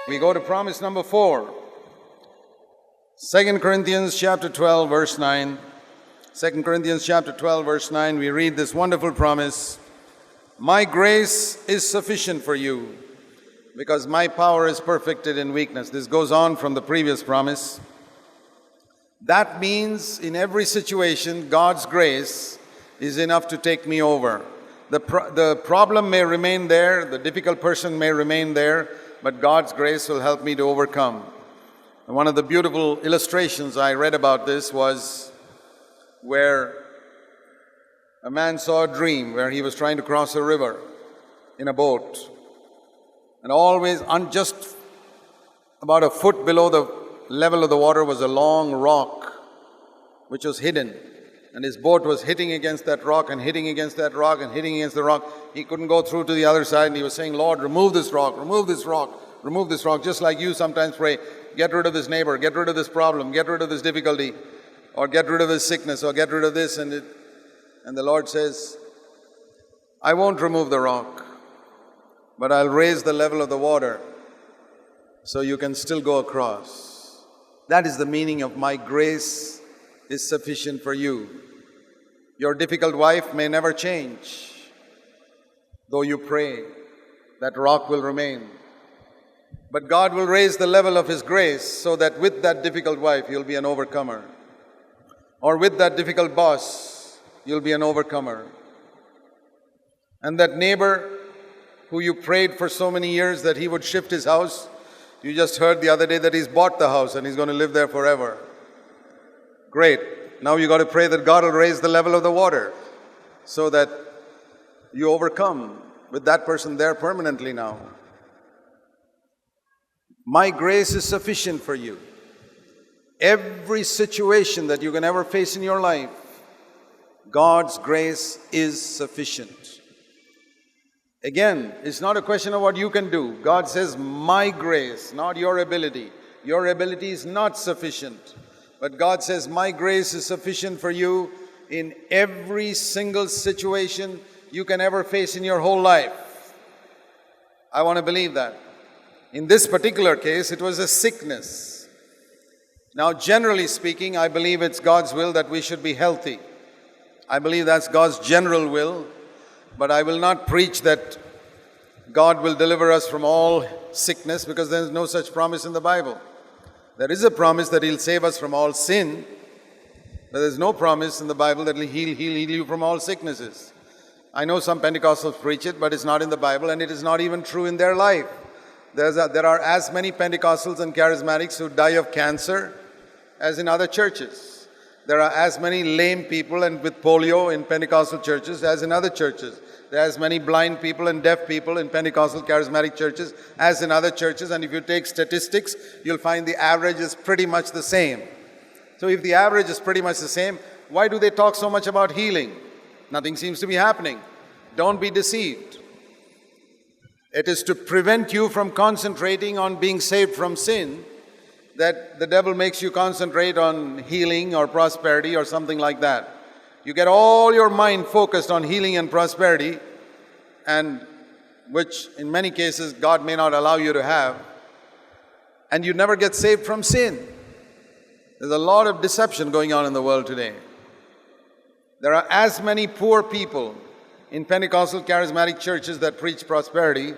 We go to promise number 4. 2 Corinthians chapter 12, verse 9. 2 Corinthians chapter 12, verse 9, we read this wonderful promise. My grace is sufficient for you, because my power is perfected in weakness. This goes on from the previous promise. That means in every situation, God's grace is enough to take me over. The problem may remain there, the difficult person may remain there, but God's grace will help me to overcome. And one of the beautiful illustrations I read about this was where a man saw a dream where he was trying to cross a river in a boat. And always, just about a foot below the level of the water was a long rock which was hidden. And his boat was hitting against that rock and hitting against that rock and hitting against the rock. He couldn't go through to the other side, and he was saying, Lord, remove this rock, remove this rock, remove this rock. Just like you sometimes pray, get rid of this neighbor, get rid of this problem, get rid of this difficulty, or get rid of this sickness, or get rid of this. And the Lord says, I won't remove the rock, but I'll raise the level of the water so you can still go across. That is the meaning of my grace is sufficient for you. Your difficult wife may never change. Though you pray, that rock will remain. But God will raise the level of His grace so that with that difficult wife, you'll be an overcomer. Or with that difficult boss, you'll be an overcomer. And that neighbor who you prayed for so many years that he would shift his house, you just heard the other day that he's bought the house and he's going to live there forever. Great. Now you got to pray that God will raise the level of the water so that you overcome with that person there permanently now. My grace is sufficient for you. Every situation that you can ever face in your life, God's grace is sufficient. Again, it's not a question of what you can do. God says, my grace, not your ability. Your ability is not sufficient. But God says, my grace is sufficient for you in every single situation you can ever face in your whole life. I want to believe that. In this particular case, it was a sickness. Now, generally speaking, I believe it's God's will that we should be healthy. I believe that's God's general will. But I will not preach that God will deliver us from all sickness, because there is no such promise in the Bible. There is a promise that He'll save us from all sin, but there is no promise in the Bible that He'll heal you from all sicknesses. I know some Pentecostals preach it, but it's not in the Bible, and it is not even true in their life. There are as many Pentecostals and charismatics who die of cancer as in other churches. There are as many lame people and with polio in Pentecostal churches as in other churches. There are as many blind people and deaf people in Pentecostal charismatic churches as in other churches. And if you take statistics, you'll find the average is pretty much the same. So if the average is pretty much the same, why do they talk so much about healing? Nothing seems to be happening. Don't be deceived. It is to prevent you from concentrating on being saved from sin that the devil makes you concentrate on healing or prosperity or something like that. You get all your mind focused on healing and prosperity, and which in many cases God may not allow you to have, and you never get saved from sin. There's a lot of deception going on in the world today. There are as many poor people in Pentecostal charismatic churches that preach prosperity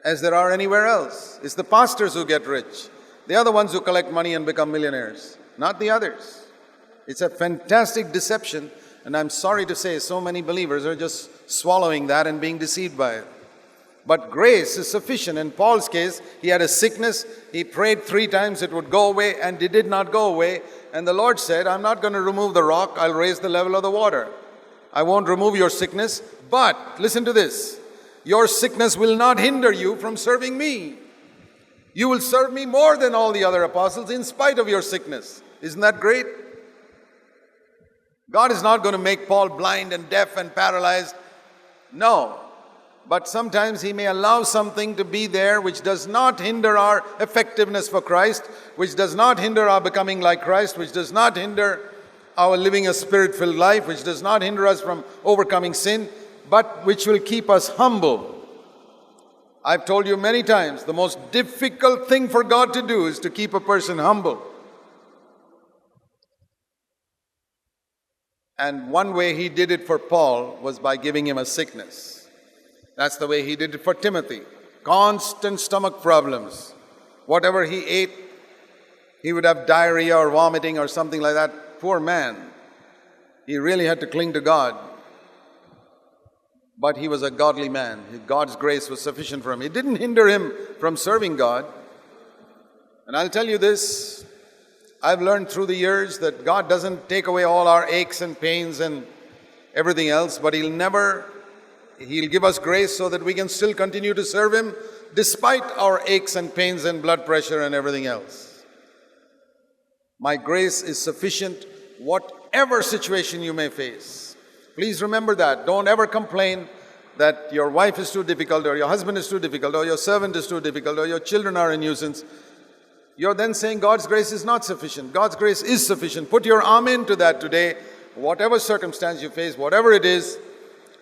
as there are anywhere else. It's the pastors who get rich. They are the ones who collect money and become millionaires, not the others. It's a fantastic deception, and I'm sorry to say so many believers are just swallowing that and being deceived by it. But grace is sufficient. In Paul's case, he had a sickness. He prayed 3 times it would go away, and it did not go away. And the Lord said, I'm not going to remove the rock. I'll raise the level of the water. I won't remove your sickness, but listen to this. Your sickness will not hinder you from serving me. You will serve me more than all the other apostles in spite of your sickness. Isn't that great? God is not going to make Paul blind and deaf and paralyzed. No. But sometimes He may allow something to be there which does not hinder our effectiveness for Christ, which does not hinder our becoming like Christ, which does not hinder our living a spirit-filled life, which does not hinder us from overcoming sin, but which will keep us humble I've told you many times, the most difficult thing for God to do is to keep a person humble. And one way he did it for Paul was by giving him a sickness. That's the way he did it for Timothy. Constant stomach problems. Whatever he ate, he would have diarrhea or vomiting or something like that. Poor man. He really had to cling to God. But he was a godly man. God's grace was sufficient for him. It didn't hinder him from serving God. And I'll tell you this, I've learned through the years that God doesn't take away all our aches and pains and everything else, but He'll give us grace so that we can still continue to serve Him despite our aches and pains and blood pressure and everything else. My grace is sufficient whatever situation you may face. Please remember that. Don't ever complain that your wife is too difficult, or your husband is too difficult, or your servant is too difficult, or your children are a nuisance. You're then saying God's grace is not sufficient. God's grace is sufficient. Put your amen to that today. Whatever circumstance you face, whatever it is,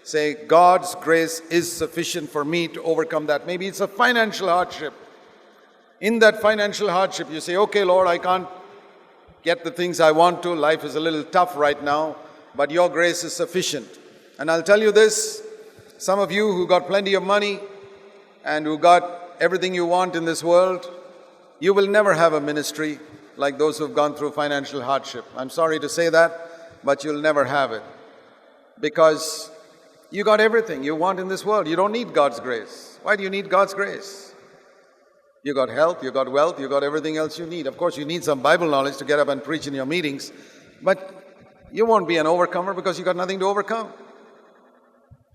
say, God's grace is sufficient for me to overcome that. Maybe it's a financial hardship. In that financial hardship, you say, okay, Lord, I can't get the things I want to. Life is a little tough right now, but your grace is sufficient. And I'll tell you this, some of you who got plenty of money and who got everything you want in this world, you will never have a ministry like those who've gone through financial hardship. I'm sorry to say that, but you'll never have it. Because you got everything you want in this world. You don't need God's grace. Why do you need God's grace? You got health, you got wealth, you got everything else you need. Of course, you need some Bible knowledge to get up and preach in your meetings, but you won't be an overcomer because you got nothing to overcome.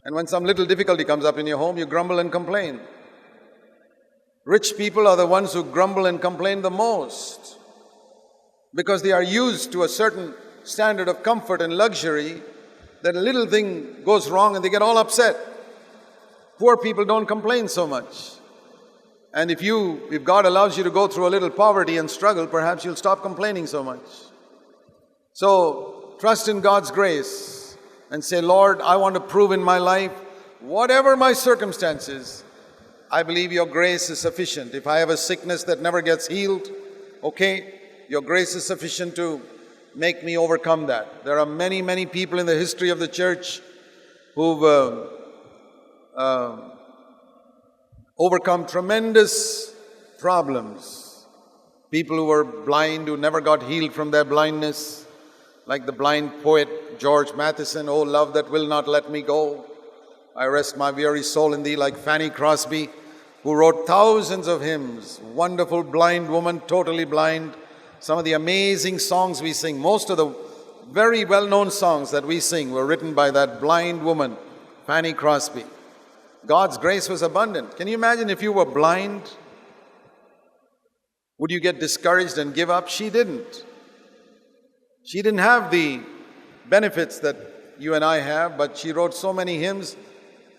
And when some little difficulty comes up in your home, you grumble and complain. Rich people are the ones who grumble and complain the most because they are used to a certain standard of comfort and luxury that a little thing goes wrong and they get all upset. Poor people don't complain so much. And if God allows you to go through a little poverty and struggle, perhaps you'll stop complaining so much. So trust in God's grace and say, Lord, I want to prove in my life, whatever my circumstances, I believe your grace is sufficient. If I have a sickness that never gets healed, okay, your grace is sufficient to make me overcome that. There are many, many people in the history of the church who've overcome tremendous problems. People who were blind, who never got healed from their blindness, like the blind poet George Matheson, "Oh, love that will not let me go, I rest my weary soul in thee," like Fanny Crosby, who wrote thousands of hymns, wonderful blind woman, totally blind. Some of the amazing songs we sing, most of the very well-known songs that we sing were written by that blind woman, Fanny Crosby. God's grace was abundant. Can you imagine if you were blind? Would you get discouraged and give up? She didn't. She didn't have the benefits that you and I have, but she wrote so many hymns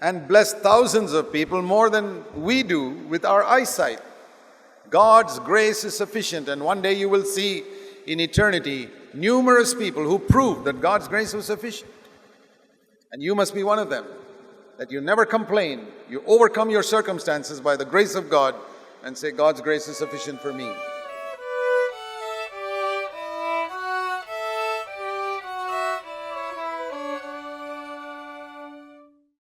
and blessed thousands of people more than we do with our eyesight. God's grace is sufficient, and one day you will see in eternity numerous people who prove that God's grace was sufficient. And you must be one of them, that you never complain. You overcome your circumstances by the grace of God and say, God's grace is sufficient for me.